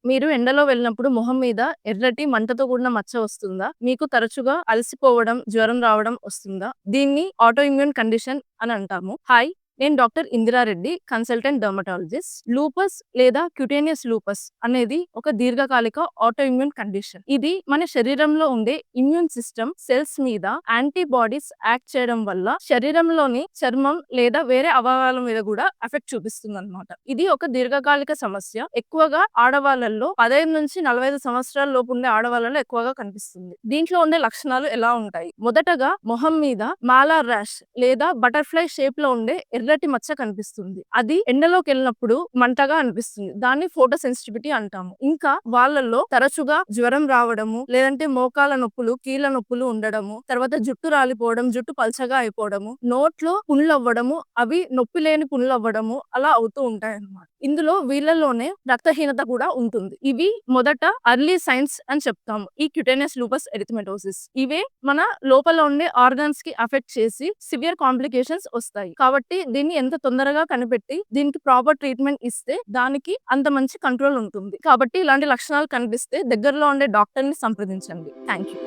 మీరు ఎండలో వెళ్ళినప్పుడు మొహం మీద ఎర్రటి మంటతో కూడిన మచ్చ వస్తుందా? మీకు తరచుగా అలసిపోవడం, జ్వరం రావడం వస్తుందా? దీన్ని ఆటో ఇమ్యూన్ కండిషన్ అని అంటాము. హాయ్! నేను doctor Indira Reddy, consultant dermatologist. Lupus లేదా క్యుటేనియస్ లూపస్ అనేది ఒక దీర్ఘకాలిక ఆటో ఇమ్యూన్ కండిషన్. ఇది మన శరీరంలో ఉండే ఇమ్యూన్ సిస్టమ్ సెల్స్ మీద యాంటీబాడీస్ యాక్ట్ చేయడం వల్ల శరీరంలోని చర్మం లేదా వేరే అవయవాల మీద కూడా ఎఫెక్ట్ చూపిస్తుందన్నమాట. ఇది ఒక దీర్ఘకాలిక సమస్య. ఎక్కువగా ఆడవాళ్ళలో 15-45 సంవత్సరాల లోపు ఉండే ఆడవాళ్ళలో ఎక్కువగా కనిపిస్తుంది. దీంట్లో ఉండే లక్షణాలు ఎలా ఉంటాయి? మొదటగా మొహం మీద మాలార్ ర్యాష్ లేదా బటర్ఫ్లై షేప్ లో ఉండే ఎర్రటి మచ్చ కనిపిస్తుంది. అది ఎండలోకి వెళ్ళినప్పుడు మంటగా అనిపిస్తుంది. దాన్ని ఫోటో సెన్సిటివిటీ అంటాము. ఇంకా వాళ్ళల్లో తరచుగా జ్వరం రావడము, లేదంటే మోకాల నొప్పులు, కీళ్ళ నొప్పులు ఉండడము, తర్వాత జుట్టు రాలిపోవడం, జుట్టు పల్చగా అయిపోవడము, నోట్లో పుండ్లు అవ్వడము, అవి నొప్పి లేని పుండ్లు అవ్వడము అలా అవుతూ ఉంటాయి అన్నమాట. ఇందులో వీళ్ళలోనే రక్తహీనత కూడా ఉంటుంది. ఇవి మొదట అర్లీ సైన్స్ అని చెప్తాము. ఈ క్యుటేనియస్ లూపస్ ఎరిథమెటోసిస్ ఇవే మన లోపల ఉండే ఆర్గాన్స్ కి అఫెక్ట్ చేసి సివియర్ కాంప్లికేషన్స్ వస్తాయి. కాబట్టి దీన్ని ఎంత తొందరగా కనిపెట్టి దీనికి ప్రాపర్ ట్రీట్మెంట్ ఇస్తే దానికి అంత మంచి కంట్రోల్ ఉంటుంది. కాబట్టి ఇలాంటి లక్షణాలు కనిపిస్తే దగ్గరలో ఉండే డాక్టర్ ని సంప్రదించండి. Thank you.